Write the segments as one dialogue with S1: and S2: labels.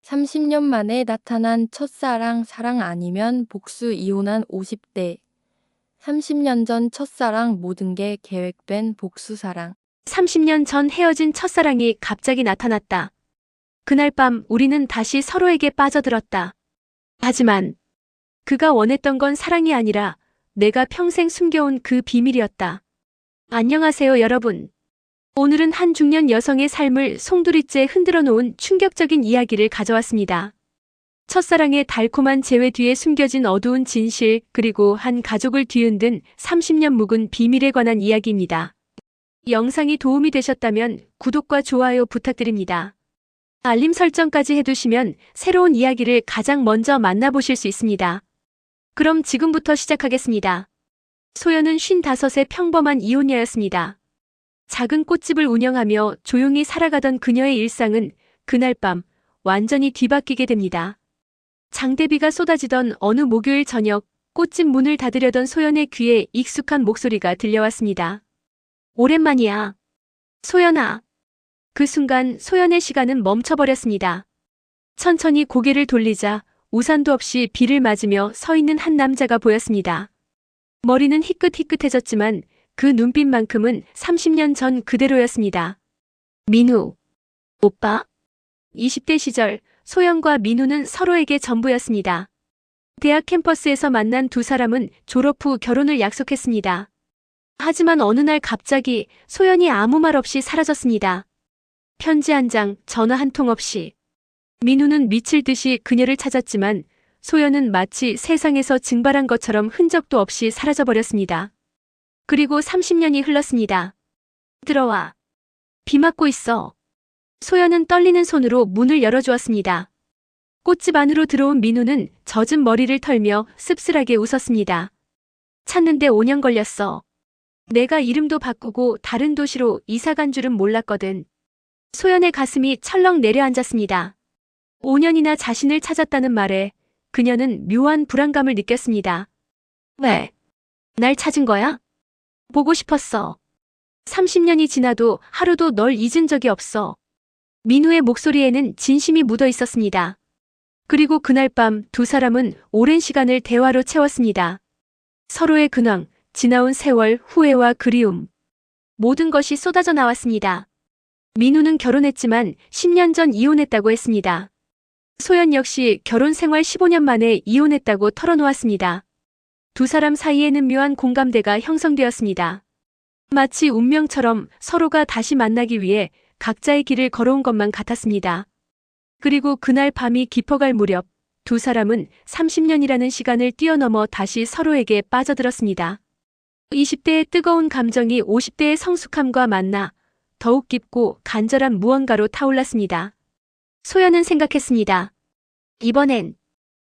S1: 30년 만에 나타난 첫사랑 사랑 아니면 복수 이혼한 50대. 30년 전 첫사랑 모든 게 계획된 복수 사랑.
S2: 30년 전 헤어진 첫사랑이 갑자기 나타났다. 그날 밤 우리는 다시 서로에게 빠져들었다. 하지만 그가 원했던 건 사랑이 아니라 내가 평생 숨겨온 그 비밀이었다. 안녕하세요, 여러분. 오늘은 한 중년 여성의 삶을 송두리째 흔들어 놓은 충격적인 이야기를 가져왔습니다. 첫사랑의 달콤한 재회 뒤에 숨겨진 어두운 진실, 그리고 한 가족을 뒤흔든 30년 묵은 비밀에 관한 이야기입니다. 영상이 도움이 되셨다면 구독과 좋아요 부탁드립니다. 알림 설정까지 해두시면 새로운 이야기를 가장 먼저 만나보실 수 있습니다. 그럼 지금부터 시작하겠습니다. 소연은 55의 평범한 이혼녀였습니다. 작은 꽃집을 운영하며 조용히 살아가던 그녀의 일상은 그날 밤 완전히 뒤바뀌게 됩니다. 장대비가 쏟아지던 어느 목요일 저녁, 꽃집 문을 닫으려던 소연의 귀에 익숙한 목소리가 들려왔습니다. 오랜만이야. 소연아. 그 순간 소연의 시간은 멈춰버렸습니다. 천천히 고개를 돌리자 우산도 없이 비를 맞으며 서 있는 한 남자가 보였습니다. 머리는 희끗희끗해졌지만 그 눈빛만큼은 30년 전 그대로였습니다. 민우. 오빠? 20대 시절 소연과 민우는 서로에게 전부였습니다. 대학 캠퍼스에서 만난 두 사람은 졸업 후 결혼을 약속했습니다. 하지만 어느 날 갑자기 소연이 아무 말 없이 사라졌습니다. 편지 한 장, 전화 한 통 없이. 민우는 미칠 듯이 그녀를 찾았지만 소연은 마치 세상에서 증발한 것처럼 흔적도 없이 사라져버렸습니다. 그리고 30년이 흘렀습니다. 들어와. 비 맞고 있어. 소연은 떨리는 손으로 문을 열어주었습니다. 꽃집 안으로 들어온 민우는 젖은 머리를 털며 씁쓸하게 웃었습니다. 찾는데 5년 걸렸어. 내가 이름도 바꾸고 다른 도시로 이사 간 줄은 몰랐거든. 소연의 가슴이 철렁 내려앉았습니다. 5년이나 자신을 찾았다는 말에 그녀는 묘한 불안감을 느꼈습니다. 왜? 날 찾은 거야? 보고 싶었어. 30년이 지나도 하루도 널 잊은 적이 없어. 민우의 목소리에는 진심이 묻어 있었습니다. 그리고 그날 밤 두 사람은 오랜 시간을 대화로 채웠습니다. 서로의 근황, 지나온 세월, 후회와 그리움. 모든 것이 쏟아져 나왔습니다. 민우는 결혼했지만 10년 전 이혼했다고 했습니다. 소연 역시 결혼 생활 15년 만에 이혼했다고 털어놓았습니다. 두 사람 사이에는 묘한 공감대가 형성되었습니다. 마치 운명처럼 서로가 다시 만나기 위해 각자의 길을 걸어온 것만 같았습니다. 그리고 그날 밤이 깊어갈 무렵 두 사람은 30년이라는 시간을 뛰어넘어 다시 서로에게 빠져들었습니다. 20대의 뜨거운 감정이 50대의 성숙함과 만나 더욱 깊고 간절한 무언가로 타올랐습니다. 소연은 생각했습니다. 이번엔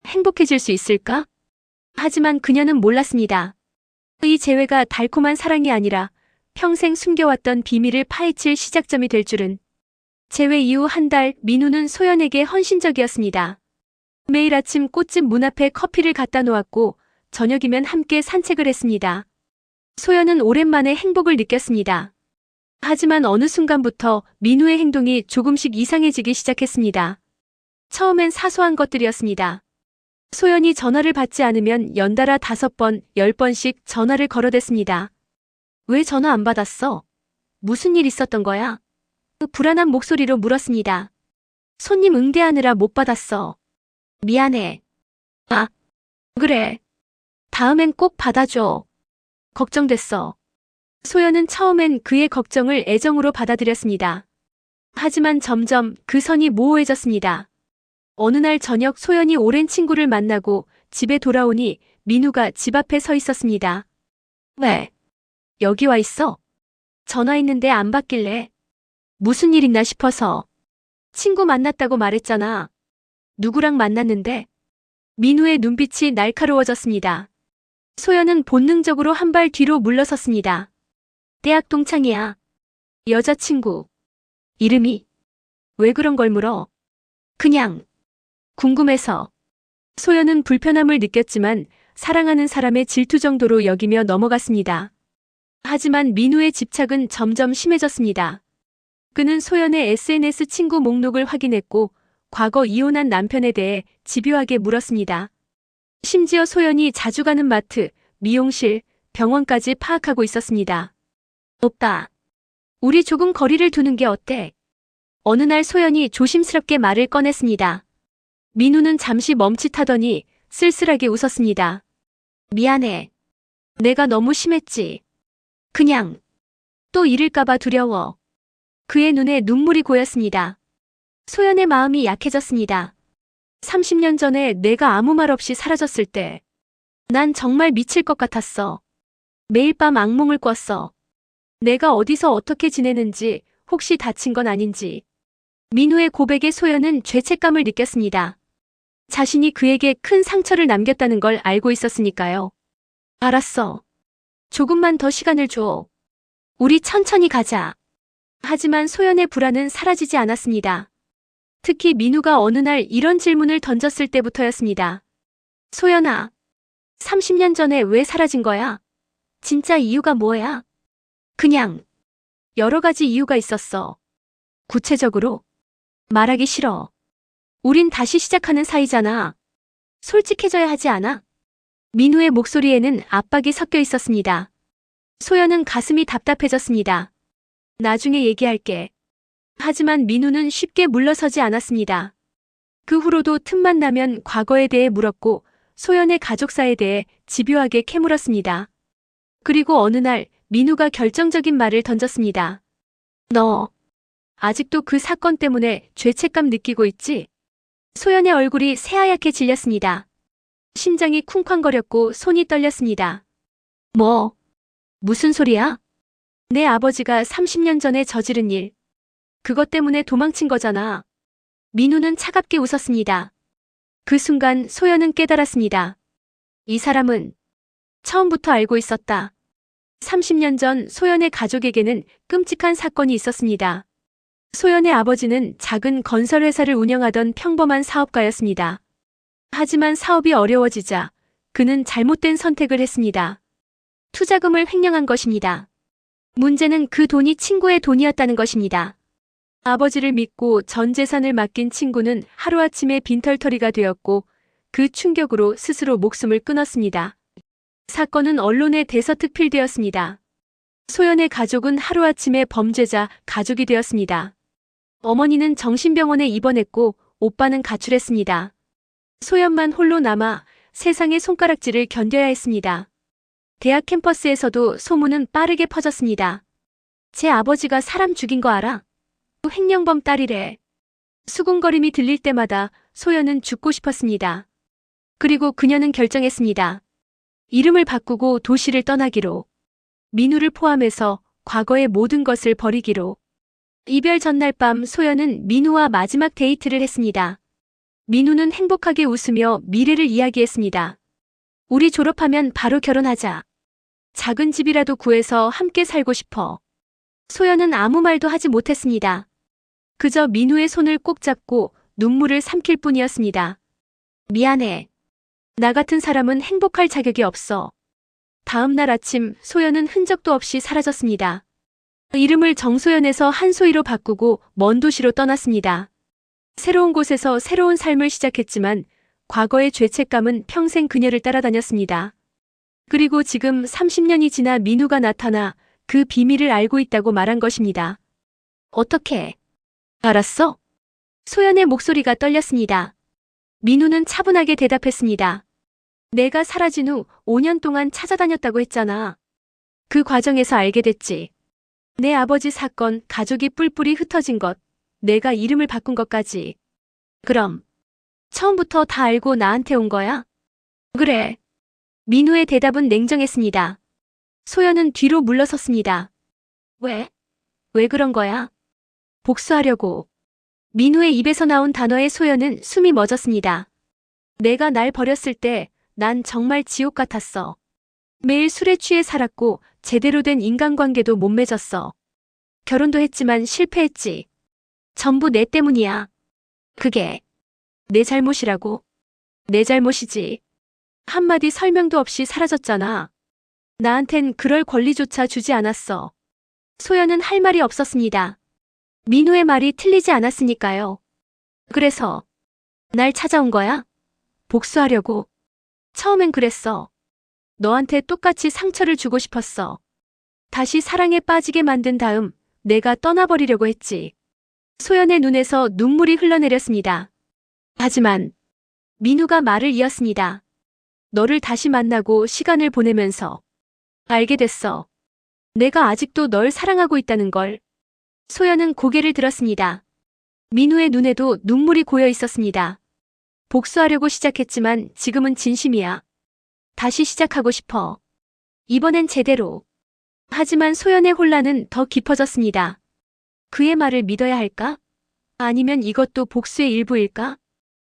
S2: 행복해질 수 있을까? 하지만 그녀는 몰랐습니다. 이 재회가 달콤한 사랑이 아니라 평생 숨겨왔던 비밀을 파헤칠 시작점이 될 줄은. 재회 이후 한 달, 민우는 소연에게 헌신적이었습니다. 매일 아침 꽃집 문 앞에 커피를 갖다 놓았고 저녁이면 함께 산책을 했습니다. 소연은 오랜만에 행복을 느꼈습니다. 하지만 어느 순간부터 민우의 행동이 조금씩 이상해지기 시작했습니다. 처음엔 사소한 것들이었습니다. 소연이 전화를 받지 않으면 연달아 5번, 10번씩 전화를 걸어댔습니다. 왜 전화 안 받았어? 무슨 일 있었던 거야? 불안한 목소리로 물었습니다. 손님 응대하느라 못 받았어. 미안해. 아, 그래. 다음엔 꼭 받아줘. 걱정됐어. 소연은 처음엔 그의 걱정을 애정으로 받아들였습니다. 하지만 점점 그 선이 모호해졌습니다. 어느 날 저녁 소연이 오랜 친구를 만나고 집에 돌아오니 민우가 집 앞에 서 있었습니다. 왜? 여기 와 있어? 전화했는데 안 받길래. 무슨 일 있나 싶어서. 친구 만났다고 말했잖아. 누구랑 만났는데? 민우의 눈빛이 날카로워졌습니다. 소연은 본능적으로 한 발 뒤로 물러섰습니다. 대학 동창이야. 여자친구. 이름이? 왜 그런 걸 물어? 그냥 궁금해서. 소연은 불편함을 느꼈지만 사랑하는 사람의 질투 정도로 여기며 넘어갔습니다. 하지만 민우의 집착은 점점 심해졌습니다. 그는 소연의 SNS 친구 목록을 확인했고 과거 이혼한 남편에 대해 집요하게 물었습니다. 심지어 소연이 자주 가는 마트, 미용실, 병원까지 파악하고 있었습니다. 오빠, 우리 조금 거리를 두는 게 어때? 어느 날 소연이 조심스럽게 말을 꺼냈습니다. 민우는 잠시 멈칫하더니 쓸쓸하게 웃었습니다. 미안해. 내가 너무 심했지. 그냥 또 잃을까봐 두려워. 그의 눈에 눈물이 고였습니다. 소연의 마음이 약해졌습니다. 30년 전에 내가 아무 말 없이 사라졌을 때 난 정말 미칠 것 같았어. 매일 밤 악몽을 꿨어. 내가 어디서 어떻게 지내는지, 혹시 다친 건 아닌지. 민우의 고백에 소연은 죄책감을 느꼈습니다. 자신이 그에게 큰 상처를 남겼다는 걸 알고 있었으니까요. 알았어. 조금만 더 시간을 줘. 우리 천천히 가자. 하지만 소연의 불안은 사라지지 않았습니다. 특히 민우가 어느 날 이런 질문을 던졌을 때부터였습니다. 소연아, 30년 전에 왜 사라진 거야? 진짜 이유가 뭐야? 그냥 여러 가지 이유가 있었어. 구체적으로 말하기 싫어. 우린 다시 시작하는 사이잖아. 솔직해져야 하지 않아? 민우의 목소리에는 압박이 섞여 있었습니다. 소연은 가슴이 답답해졌습니다. 나중에 얘기할게. 하지만 민우는 쉽게 물러서지 않았습니다. 그 후로도 틈만 나면 과거에 대해 물었고 소연의 가족사에 대해 집요하게 캐물었습니다. 그리고 어느 날 민우가 결정적인 말을 던졌습니다. 너 아직도 그 사건 때문에 죄책감 느끼고 있지? 소연의 얼굴이 새하얗게 질렸습니다. 심장이 쿵쾅거렸고 손이 떨렸습니다. 뭐? 무슨 소리야? 내 아버지가 30년 전에 저지른 일. 그것 때문에 도망친 거잖아. 민우는 차갑게 웃었습니다. 그 순간 소연은 깨달았습니다. 이 사람은 처음부터 알고 있었다. 30년 전 소연의 가족에게는 끔찍한 사건이 있었습니다. 소연의 아버지는 작은 건설회사를 운영하던 평범한 사업가였습니다. 하지만 사업이 어려워지자 그는 잘못된 선택을 했습니다. 투자금을 횡령한 것입니다. 문제는 그 돈이 친구의 돈이었다는 것입니다. 아버지를 믿고 전 재산을 맡긴 친구는 하루아침에 빈털터리가 되었고 그 충격으로 스스로 목숨을 끊었습니다. 사건은 언론에 대서특필되었습니다. 소연의 가족은 하루아침에 범죄자 가족이 되었습니다. 어머니는 정신병원에 입원했고 오빠는 가출했습니다. 소연만 홀로 남아 세상의 손가락질을 견뎌야 했습니다. 대학 캠퍼스에서도 소문은 빠르게 퍼졌습니다. 제 아버지가 사람 죽인 거 알아? 횡령범 딸이래. 수군거림이 들릴 때마다 소연은 죽고 싶었습니다. 그리고 그녀는 결정했습니다. 이름을 바꾸고 도시를 떠나기로. 민우를 포함해서 과거의 모든 것을 버리기로. 이별 전날 밤 소연은 민우와 마지막 데이트를 했습니다. 민우는 행복하게 웃으며 미래를 이야기했습니다. 우리 졸업하면 바로 결혼하자. 작은 집이라도 구해서 함께 살고 싶어. 소연은 아무 말도 하지 못했습니다. 그저 민우의 손을 꼭 잡고 눈물을 삼킬 뿐이었습니다. 미안해. 나 같은 사람은 행복할 자격이 없어. 다음 날 아침 소연은 흔적도 없이 사라졌습니다. 이름을 정소연에서 한소희로 바꾸고 먼 도시로 떠났습니다. 새로운 곳에서 새로운 삶을 시작했지만 과거의 죄책감은 평생 그녀를 따라다녔습니다. 그리고 지금 30년이 지나 민우가 나타나 그 비밀을 알고 있다고 말한 것입니다. 어떻게 알았어? 소연의 목소리가 떨렸습니다. 민우는 차분하게 대답했습니다. 내가 사라진 후 5년 동안 찾아다녔다고 했잖아. 그 과정에서 알게 됐지. 내 아버지 사건, 가족이 뿔뿔이 흩어진 것, 내가 이름을 바꾼 것까지. 그럼 처음부터 다 알고 나한테 온 거야? 그래. 민우의 대답은 냉정했습니다. 소연은 뒤로 물러섰습니다. 왜? 왜 그런 거야? 복수하려고. 민우의 입에서 나온 단어에 소연은 숨이 멎었습니다. 내가 날 버렸을 때 난 정말 지옥 같았어. 매일 술에 취해 살았고 제대로 된 인간관계도 못 맺었어. 결혼도 했지만 실패했지. 전부 내 때문이야. 그게 내 잘못이라고? 내 잘못이지. 한마디 설명도 없이 사라졌잖아. 나한텐 그럴 권리조차 주지 않았어. 소연은 할 말이 없었습니다. 민우의 말이 틀리지 않았으니까요. 그래서 날 찾아온 거야? 복수하려고. 처음엔 그랬어. 너한테 똑같이 상처를 주고 싶었어. 다시 사랑에 빠지게 만든 다음 내가 떠나버리려고 했지. 소연의 눈에서 눈물이 흘러내렸습니다. 하지만 민우가 말을 이었습니다. 너를 다시 만나고 시간을 보내면서 알게 됐어. 내가 아직도 널 사랑하고 있다는 걸. 소연은 고개를 들었습니다. 민우의 눈에도 눈물이 고여 있었습니다. 복수하려고 시작했지만 지금은 진심이야. 다시 시작하고 싶어. 이번엔 제대로. 하지만 소연의 혼란은 더 깊어졌습니다. 그의 말을 믿어야 할까? 아니면 이것도 복수의 일부일까?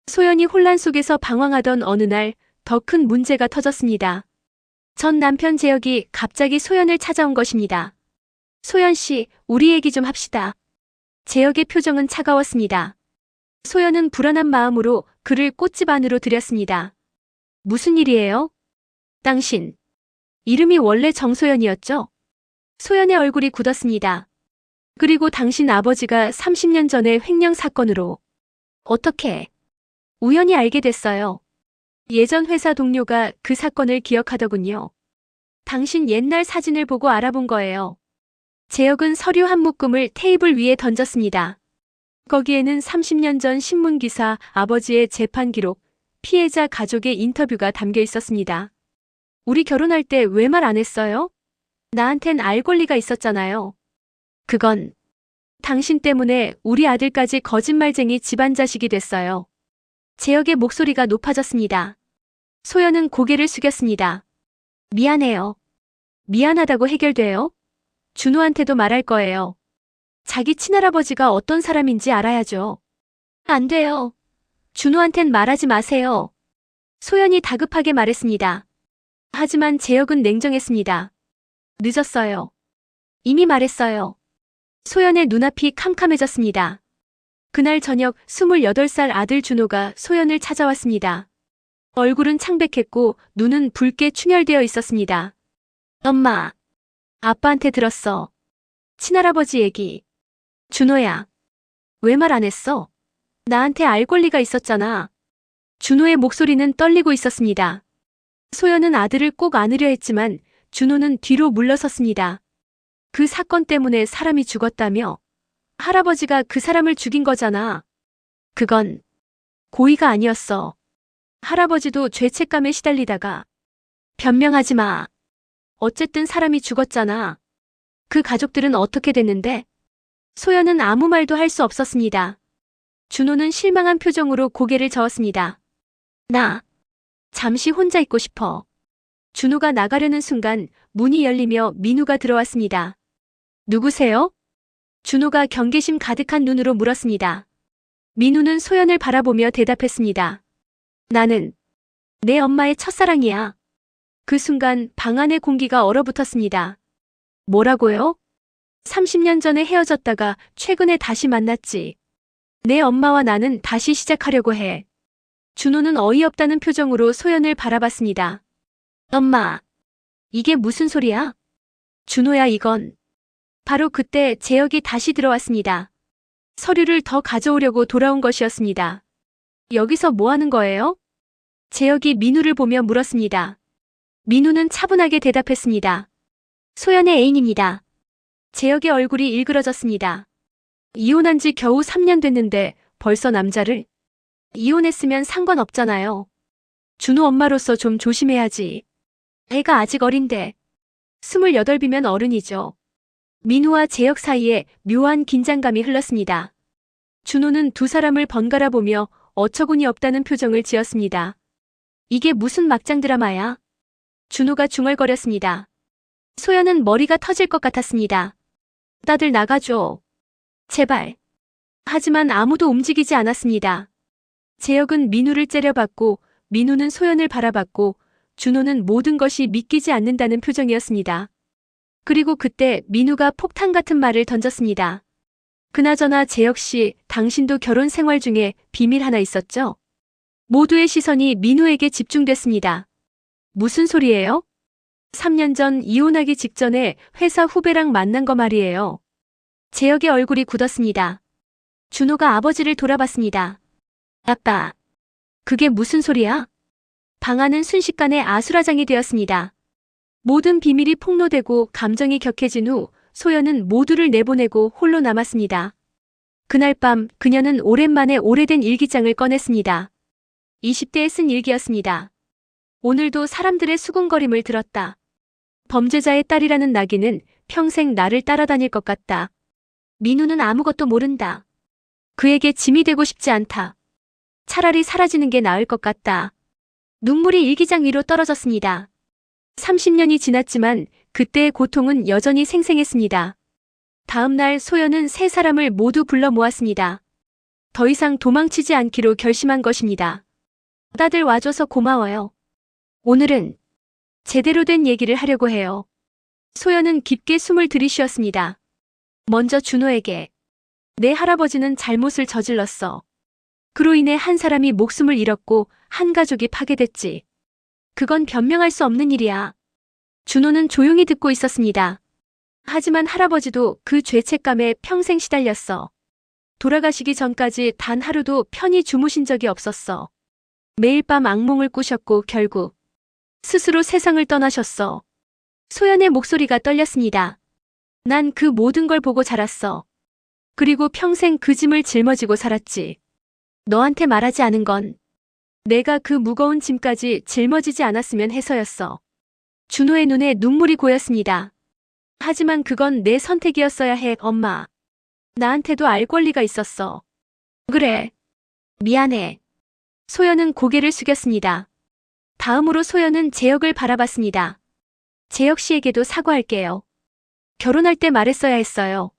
S2: 소연이 혼란 속에서 방황하던 어느 날 더 큰 문제가 터졌습니다. 전 남편 재혁이 갑자기 소연을 찾아온 것입니다. 소연 씨, 우리 얘기 좀 합시다. 재혁의 표정은 차가웠습니다. 소연은 불안한 마음으로 그를 꽃집 안으로 들였습니다. 무슨 일이에요? 당신. 이름이 원래 정소연이었죠? 소연의 얼굴이 굳었습니다. 그리고 당신 아버지가 30년 전의 횡령 사건으로. 어떻게? 우연히 알게 됐어요. 예전 회사 동료가 그 사건을 기억하더군요. 당신 옛날 사진을 보고 알아본 거예요. 재혁은 서류 한 묶음을 테이블 위에 던졌습니다. 거기에는 30년 전 신문기사, 아버지의 재판 기록, 피해자 가족의 인터뷰가 담겨 있었습니다. 우리 결혼할 때 왜 말 안 했어요? 나한텐 알 권리가 있었잖아요. 그건 당신 때문에 우리 아들까지 거짓말쟁이 집안 자식이 됐어요. 재혁의 목소리가 높아졌습니다. 소연은 고개를 숙였습니다. 미안해요. 미안하다고 해결돼요? 준호한테도 말할 거예요. 자기 친할아버지가 어떤 사람인지 알아야죠. 안 돼요. 준호한텐 말하지 마세요. 소연이 다급하게 말했습니다. 하지만 재혁은 냉정했습니다. 늦었어요. 이미 말했어요. 소연의 눈앞이 캄캄해졌습니다. 그날 저녁 28살 아들 준호가 소연을 찾아왔습니다. 얼굴은 창백했고 눈은 붉게 충혈되어 있었습니다. 엄마, 아빠한테 들었어. 친할아버지 얘기. 준호야, 왜 말 안 했어? 나한테 알 권리가 있었잖아. 준호의 목소리는 떨리고 있었습니다. 소연은 아들을 꼭 안으려 했지만 준호는 뒤로 물러섰습니다. 그 사건 때문에 사람이 죽었다며? 할아버지가 그 사람을 죽인 거잖아. 그건 고의가 아니었어. 할아버지도 죄책감에 시달리다가. 변명하지 마. 어쨌든 사람이 죽었잖아. 그 가족들은 어떻게 됐는데? 소연은 아무 말도 할 수 없었습니다. 준호는 실망한 표정으로 고개를 저었습니다. 나 잠시 혼자 있고 싶어. 준호가 나가려는 순간 문이 열리며 민우가 들어왔습니다. 누구세요? 준호가 경계심 가득한 눈으로 물었습니다. 민우는 소연을 바라보며 대답했습니다. 나는 내 엄마의 첫사랑이야. 그 순간 방 안의 공기가 얼어붙었습니다. 뭐라고요? 30년 전에 헤어졌다가 최근에 다시 만났지. 내 엄마와 나는 다시 시작하려고 해. 준호는 어이없다는 표정으로 소연을 바라봤습니다. 엄마, 이게 무슨 소리야? 준호야, 이건. 바로 그때 재혁이 다시 들어왔습니다. 서류를 더 가져오려고 돌아온 것이었습니다. 여기서 뭐 하는 거예요? 재혁이 민우를 보며 물었습니다. 민우는 차분하게 대답했습니다. 소연의 애인입니다. 재혁의 얼굴이 일그러졌습니다. 이혼한 지 겨우 3년 됐는데 벌써 남자를? 이혼했으면 상관없잖아요. 준호 엄마로서 좀 조심해야지. 애가 아직 어린데. 28이면 어른이죠. 민우와 재혁 사이에 묘한 긴장감이 흘렀습니다. 준호는 두 사람을 번갈아 보며 어처구니 없다는 표정을 지었습니다. 이게 무슨 막장 드라마야? 준호가 중얼거렸습니다. 소연은 머리가 터질 것 같았습니다. 다들 나가줘. 제발. 하지만 아무도 움직이지 않았습니다. 재혁은 민우를 째려봤고 민우는 소연을 바라봤고 준호는 모든 것이 믿기지 않는다는 표정이었습니다. 그리고 그때 민우가 폭탄 같은 말을 던졌습니다. 그나저나 재혁 씨, 당신도 결혼 생활 중에 비밀 하나 있었죠? 모두의 시선이 민우에게 집중됐습니다. 무슨 소리예요? 3년 전 이혼하기 직전에 회사 후배랑 만난 거 말이에요. 재혁의 얼굴이 굳었습니다. 준호가 아버지를 돌아봤습니다. 아빠, 그게 무슨 소리야? 방 안은 순식간에 아수라장이 되었습니다. 모든 비밀이 폭로되고 감정이 격해진 후 소연은 모두를 내보내고 홀로 남았습니다. 그날 밤 그녀는 오랜만에 오래된 일기장을 꺼냈습니다. 20대에 쓴 일기였습니다. 오늘도 사람들의 수군거림을 들었다. 범죄자의 딸이라는 낙인은 평생 나를 따라다닐 것 같다. 민우는 아무것도 모른다. 그에게 짐이 되고 싶지 않다. 차라리 사라지는 게 나을 것 같다. 눈물이 일기장 위로 떨어졌습니다. 30년이 지났지만 그때의 고통은 여전히 생생했습니다. 다음 날 소연은 세 사람을 모두 불러 모았습니다. 더 이상 도망치지 않기로 결심한 것입니다. 다들 와줘서 고마워요. 오늘은 제대로 된 얘기를 하려고 해요. 소연은 깊게 숨을 들이쉬었습니다. 먼저 준호에게. 내 할아버지는 잘못을 저질렀어. 그로 인해 한 사람이 목숨을 잃었고 한 가족이 파괴됐지. 그건 변명할 수 없는 일이야. 준호는 조용히 듣고 있었습니다. 하지만 할아버지도 그 죄책감에 평생 시달렸어. 돌아가시기 전까지 단 하루도 편히 주무신 적이 없었어. 매일 밤 악몽을 꾸셨고 결국 스스로 세상을 떠나셨어. 소연의 목소리가 떨렸습니다. 난 그 모든 걸 보고 자랐어. 그리고 평생 그 짐을 짊어지고 살았지. 너한테 말하지 않은 건 내가 그 무거운 짐까지 짊어지지 않았으면 해서였어. 준호의 눈에 눈물이 고였습니다. 하지만 그건 내 선택이었어야 해, 엄마. 나한테도 알 권리가 있었어. 그래. 미안해. 소연은 고개를 숙였습니다. 다음으로 소연은 재혁을 바라봤습니다. 재혁 씨에게도 사과할게요. 결혼할 때 말했어야 했어요.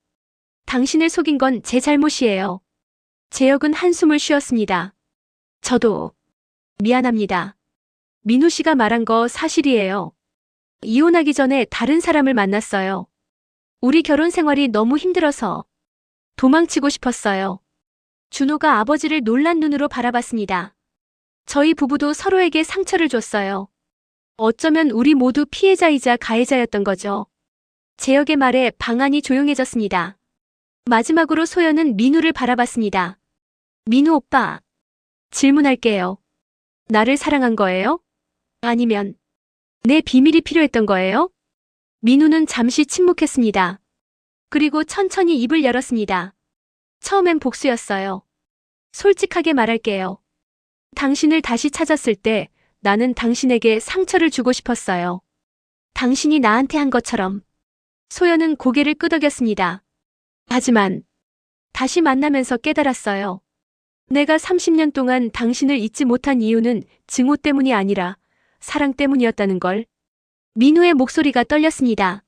S2: 당신을 속인 건 제 잘못이에요. 재혁은 한숨을 쉬었습니다. 저도 미안합니다. 민우 씨가 말한 거 사실이에요. 이혼하기 전에 다른 사람을 만났어요. 우리 결혼 생활이 너무 힘들어서 도망치고 싶었어요. 준호가 아버지를 놀란 눈으로 바라봤습니다. 저희 부부도 서로에게 상처를 줬어요. 어쩌면 우리 모두 피해자이자 가해자였던 거죠. 재혁의 말에 방안이 조용해졌습니다. 마지막으로 소연은 민우를 바라봤습니다. 민우 오빠, 질문할게요. 나를 사랑한 거예요? 아니면 내 비밀이 필요했던 거예요? 민우는 잠시 침묵했습니다. 그리고 천천히 입을 열었습니다. 처음엔 복수였어요. 솔직하게 말할게요. 당신을 다시 찾았을 때 나는 당신에게 상처를 주고 싶었어요. 당신이 나한테 한 것처럼. 소연은 고개를 끄덕였습니다. 하지만 다시 만나면서 깨달았어요. 내가 30년 동안 당신을 잊지 못한 이유는 증오 때문이 아니라 사랑 때문이었다는 걸. 민우의 목소리가 떨렸습니다.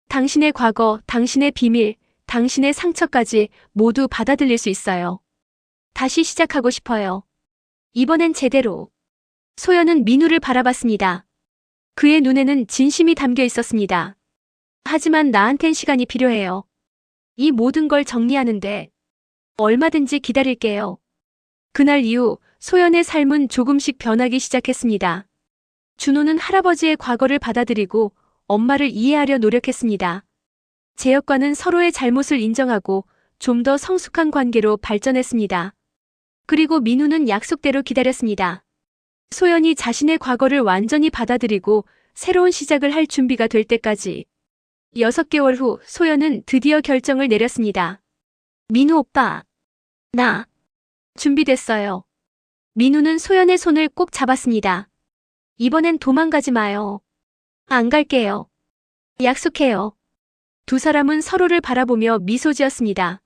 S2: 당신의 과거, 당신의 비밀, 당신의 상처까지 모두 받아들일 수 있어요. 다시 시작하고 싶어요. 이번엔 제대로. 소연은 민우를 바라봤습니다. 그의 눈에는 진심이 담겨 있었습니다. 하지만 나한텐 시간이 필요해요. 이 모든 걸 정리하는데 얼마든지 기다릴게요. 그날 이후 소연의 삶은 조금씩 변하기 시작했습니다. 준호는 할아버지의 과거를 받아들이고 엄마를 이해하려 노력했습니다. 재혁과는 서로의 잘못을 인정하고 좀 더 성숙한 관계로 발전했습니다. 그리고 민우는 약속대로 기다렸습니다. 소연이 자신의 과거를 완전히 받아들이고 새로운 시작을 할 준비가 될 때까지. 6개월 후 소연은 드디어 결정을 내렸습니다. 민우 오빠, 나 준비됐어요. 민우는 소연의 손을 꼭 잡았습니다. 이번엔 도망가지 마요. 안 갈게요. 약속해요. 두 사람은 서로를 바라보며 미소 지었습니다.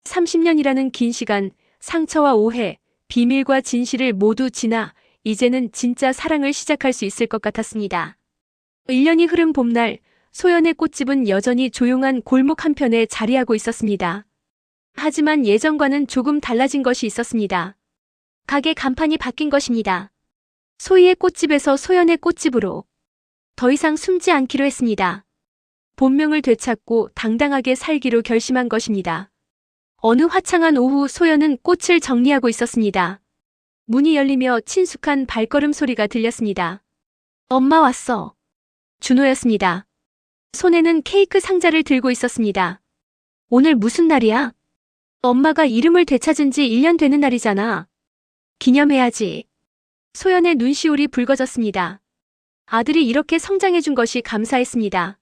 S2: 30년이라는 긴 시간, 상처와 오해, 비밀과 진실을 모두 지나 이제는 진짜 사랑을 시작할 수 있을 것 같았습니다. 1년이 흐른 봄날, 소연의 꽃집은 여전히 조용한 골목 한편에 자리하고 있었습니다. 하지만 예전과는 조금 달라진 것이 있었습니다. 가게 간판이 바뀐 것입니다. 소희의 꽃집에서 소연의 꽃집으로. 더 이상 숨지 않기로 했습니다. 본명을 되찾고 당당하게 살기로 결심한 것입니다. 어느 화창한 오후 소연은 꽃을 정리하고 있었습니다. 문이 열리며 친숙한 발걸음 소리가 들렸습니다. 엄마 왔어. 준호였습니다. 손에는 케이크 상자를 들고 있었습니다. 오늘 무슨 날이야? 엄마가 이름을 되찾은 지 1년 되는 날이잖아. 기념해야지. 소연의 눈시울이 붉어졌습니다. 아들이 이렇게 성장해준 것이 감사했습니다.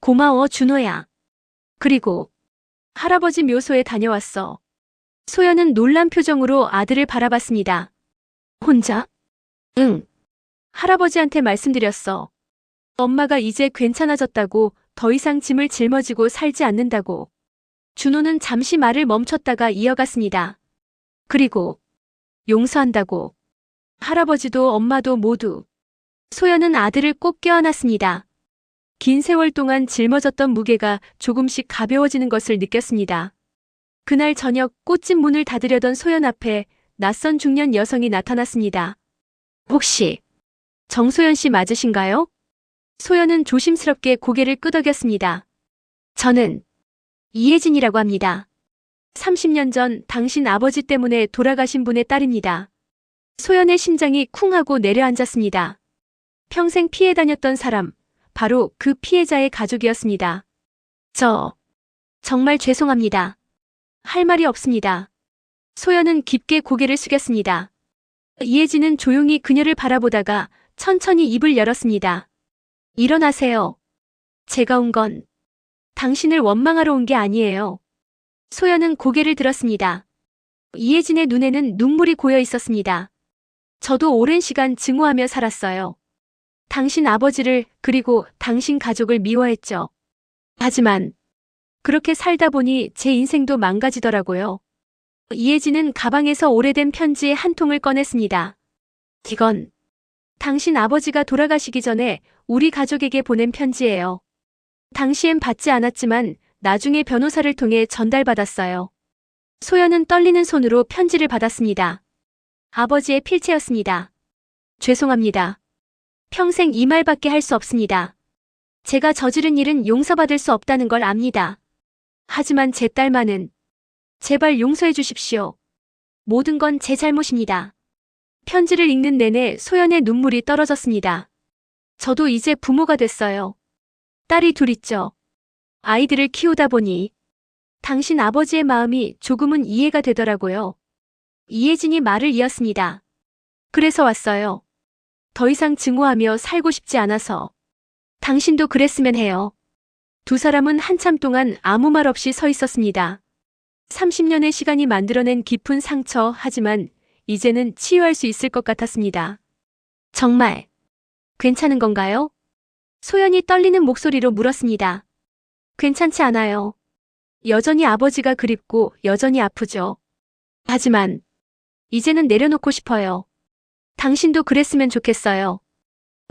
S2: 고마워, 준호야. 그리고 할아버지 묘소에 다녀왔어. 소연은 놀란 표정으로 아들을 바라봤습니다. 혼자? 응. 할아버지한테 말씀드렸어. 엄마가 이제 괜찮아졌다고, 더 이상 짐을 짊어지고 살지 않는다고. 준호는 잠시 말을 멈췄다가 이어갔습니다. 그리고 용서한다고. 할아버지도 엄마도 모두. 소연은 아들을 꼭 껴안았습니다. 긴 세월 동안 짊어졌던 무게가 조금씩 가벼워지는 것을 느꼈습니다. 그날 저녁 꽃집 문을 닫으려던 소연 앞에 낯선 중년 여성이 나타났습니다. 혹시 정소연 씨 맞으신가요? 소연은 조심스럽게 고개를 끄덕였습니다. 저는 이혜진이라고 합니다. 30년 전 당신 아버지 때문에 돌아가신 분의 딸입니다. 소연의 심장이 쿵 하고 내려앉았습니다. 평생 피해 다녔던 사람, 바로 그 피해자의 가족이었습니다. 정말 죄송합니다. 할 말이 없습니다. 소연은 깊게 고개를 숙였습니다. 이혜진은 조용히 그녀를 바라보다가 천천히 입을 열었습니다. 일어나세요. 제가 온 건 당신을 원망하러 온 게 아니에요. 소연은 고개를 들었습니다. 이혜진의 눈에는 눈물이 고여 있었습니다. 저도 오랜 시간 증오하며 살았어요. 당신 아버지를 그리고 당신 가족을 미워했죠. 하지만 그렇게 살다 보니 제 인생도 망가지더라고요. 이혜진은 가방에서 오래된 편지의 한 통을 꺼냈습니다. 이건 당신 아버지가 돌아가시기 전에 우리 가족에게 보낸 편지예요. 당시엔 받지 않았지만 나중에 변호사를 통해 전달받았어요. 소연은 떨리는 손으로 편지를 받았습니다. 아버지의 필체였습니다. 죄송합니다. 평생 이 말밖에 할 수 없습니다. 제가 저지른 일은 용서받을 수 없다는 걸 압니다. 하지만 제 딸만은 제발 용서해 주십시오. 모든 건 제 잘못입니다. 편지를 읽는 내내 소연의 눈물이 떨어졌습니다. 저도 이제 부모가 됐어요. 딸이 둘 있죠. 아이들을 키우다 보니 당신 아버지의 마음이 조금은 이해가 되더라고요. 이혜진이 말을 이었습니다. 그래서 왔어요. 더 이상 증오하며 살고 싶지 않아서. 당신도 그랬으면 해요. 두 사람은 한참 동안 아무 말 없이 서 있었습니다. 30년의 시간이 만들어낸 깊은 상처, 하지만 이제는 치유할 수 있을 것 같았습니다. 정말 괜찮은 건가요? 소연이 떨리는 목소리로 물었습니다. 괜찮지 않아요. 여전히 아버지가 그립고 여전히 아프죠. 하지만 이제는 내려놓고 싶어요. 당신도 그랬으면 좋겠어요.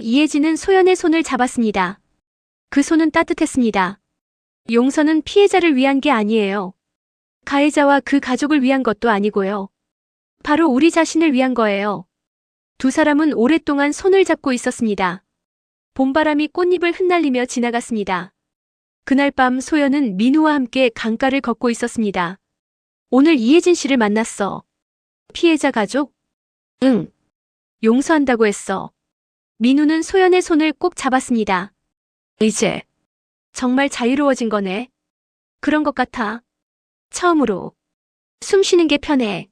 S2: 이혜진은 소연의 손을 잡았습니다. 그 손은 따뜻했습니다. 용서는 피해자를 위한 게 아니에요. 가해자와 그 가족을 위한 것도 아니고요. 바로 우리 자신을 위한 거예요. 두 사람은 오랫동안 손을 잡고 있었습니다. 봄바람이 꽃잎을 흩날리며 지나갔습니다. 그날 밤 소연은 민우와 함께 강가를 걷고 있었습니다. 오늘 이혜진 씨를 만났어. 피해자 가족? 응. 용서한다고 했어. 민우는 소연의 손을 꼭 잡았습니다. 이제 정말 자유로워진 거네. 그런 것 같아. 처음으로 숨 쉬는 게 편해.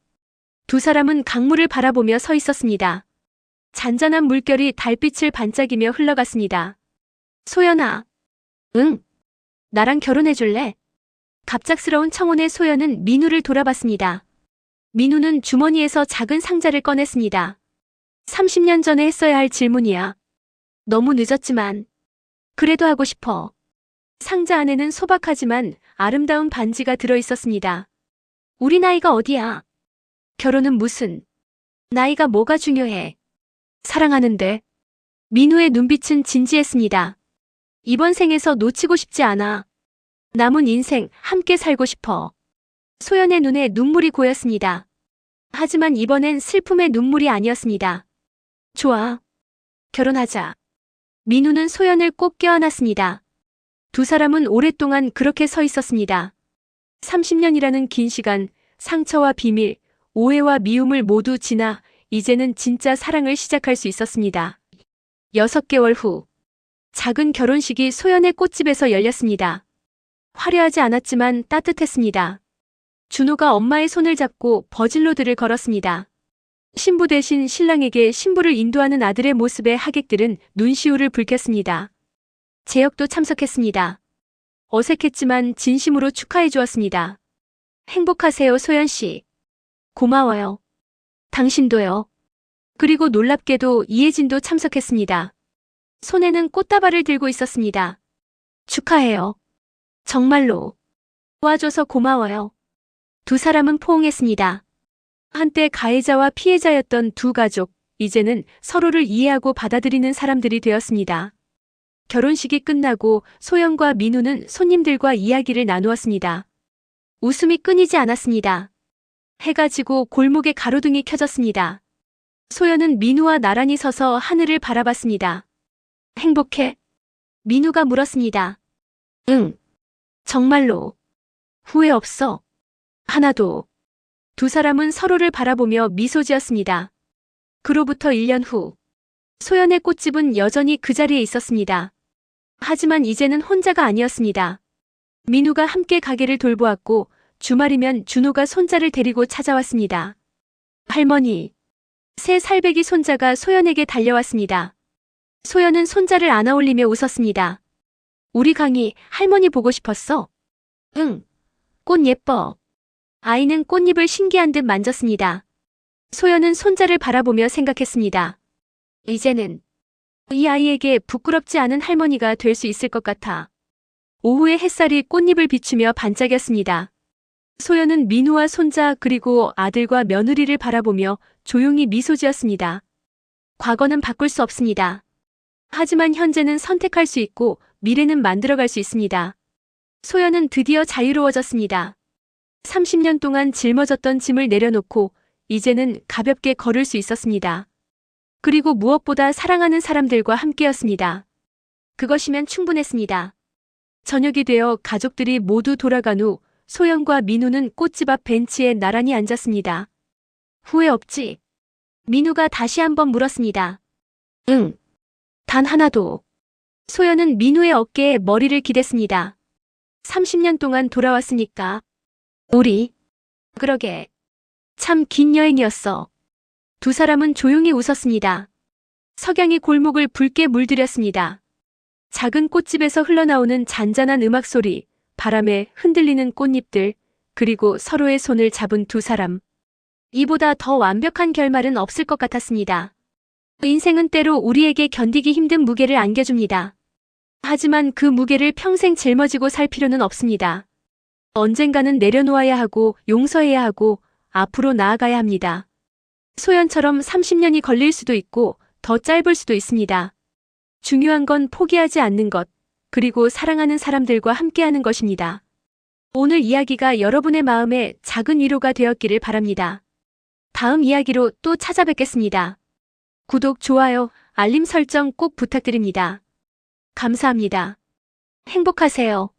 S2: 두 사람은 강물을 바라보며 서 있었습니다. 잔잔한 물결이 달빛을 반짝이며 흘러갔습니다. 소연아. 응. 나랑 결혼해 줄래? 갑작스러운 청혼에 소연은 민우를 돌아봤습니다. 민우는 주머니에서 작은 상자를 꺼냈습니다. 30년 전에 했어야 할 질문이야. 너무 늦었지만 그래도 하고 싶어. 상자 안에는 소박하지만 아름다운 반지가 들어있었습니다. 우리 나이가 어디야? 결혼은 무슨? 나이가 뭐가 중요해? 사랑하는데. 민우의 눈빛은 진지했습니다. 이번 생에서 놓치고 싶지 않아. 남은 인생 함께 살고 싶어. 소연의 눈에 눈물이 고였습니다. 하지만 이번엔 슬픔의 눈물이 아니었습니다. 좋아. 결혼하자. 민우는 소연을 꼭 껴안았습니다. 두 사람은 오랫동안 그렇게 서 있었습니다. 30년이라는 긴 시간, 상처와 비밀, 오해와 미움을 모두 지나 이제는 진짜 사랑을 시작할 수 있었습니다. 6개월 후, 작은 결혼식이 소연의 꽃집에서 열렸습니다. 화려하지 않았지만 따뜻했습니다. 준호가 엄마의 손을 잡고 버질로드를 걸었습니다. 신부 대신 신랑에게 신부를 인도하는 아들의 모습에 하객들은 눈시울을 붉혔습니다. 재혁도 참석했습니다. 어색했지만 진심으로 축하해 주었습니다. 행복하세요, 소연 씨. 고마워요. 당신도요. 그리고 놀랍게도 이혜진도 참석했습니다. 손에는 꽃다발을 들고 있었습니다. 축하해요. 정말로. 도와줘서 고마워요. 두 사람은 포옹했습니다. 한때 가해자와 피해자였던 두 가족, 이제는 서로를 이해하고 받아들이는 사람들이 되었습니다. 결혼식이 끝나고 소연과 민우는 손님들과 이야기를 나누었습니다. 웃음이 끊이지 않았습니다. 해가 지고 골목에 가로등이 켜졌습니다. 소연은 민우와 나란히 서서 하늘을 바라봤습니다. 행복해? 민우가 물었습니다. 응. 정말로. 후회 없어. 하나도. 두 사람은 서로를 바라보며 미소 지었습니다. 그로부터 1년 후, 소연의 꽃집은 여전히 그 자리에 있었습니다. 하지만 이제는 혼자가 아니었습니다. 민우가 함께 가게를 돌보았고 주말이면 준호가 손자를 데리고 찾아왔습니다. 할머니. 새 살배기 손자가 소연에게 달려왔습니다. 소연은 손자를 안아올리며 웃었습니다. 우리 강희, 할머니 보고 싶었어? 응. 꽃 예뻐. 아이는 꽃잎을 신기한 듯 만졌습니다. 소연은 손자를 바라보며 생각했습니다. 이제는 이 아이에게 부끄럽지 않은 할머니가 될 수 있을 것 같아. 오후의 햇살이 꽃잎을 비추며 반짝였습니다. 소연은 민우와 손자 그리고 아들과 며느리를 바라보며 조용히 미소 지었습니다. 과거는 바꿀 수 없습니다. 하지만 현재는 선택할 수 있고 미래는 만들어갈 수 있습니다. 소연은 드디어 자유로워졌습니다. 30년 동안 짊어졌던 짐을 내려놓고 이제는 가볍게 걸을 수 있었습니다. 그리고 무엇보다 사랑하는 사람들과 함께였습니다. 그것이면 충분했습니다. 저녁이 되어 가족들이 모두 돌아간 후 소연과 민우는 꽃집 앞 벤치에 나란히 앉았습니다. 후회 없지? 민우가 다시 한번 물었습니다. 응. 단 하나도. 소연은 민우의 어깨에 머리를 기댔습니다. 30년 동안 돌아왔으니까. 우리. 그러게. 참 긴 여행이었어. 두 사람은 조용히 웃었습니다. 석양이 골목을 붉게 물들였습니다. 작은 꽃집에서 흘러나오는 잔잔한 음악 소리, 바람에 흔들리는 꽃잎들, 그리고 서로의 손을 잡은 두 사람. 이보다 더 완벽한 결말은 없을 것 같았습니다. 인생은 때로 우리에게 견디기 힘든 무게를 안겨줍니다. 하지만 그 무게를 평생 짊어지고 살 필요는 없습니다. 언젠가는 내려놓아야 하고 용서해야 하고 앞으로 나아가야 합니다. 소연처럼 30년이 걸릴 수도 있고 더 짧을 수도 있습니다. 중요한 건 포기하지 않는 것, 그리고 사랑하는 사람들과 함께하는 것입니다. 오늘 이야기가 여러분의 마음에 작은 위로가 되었기를 바랍니다. 다음 이야기로 또 찾아뵙겠습니다. 구독, 좋아요, 알림 설정 꼭 부탁드립니다. 감사합니다. 행복하세요.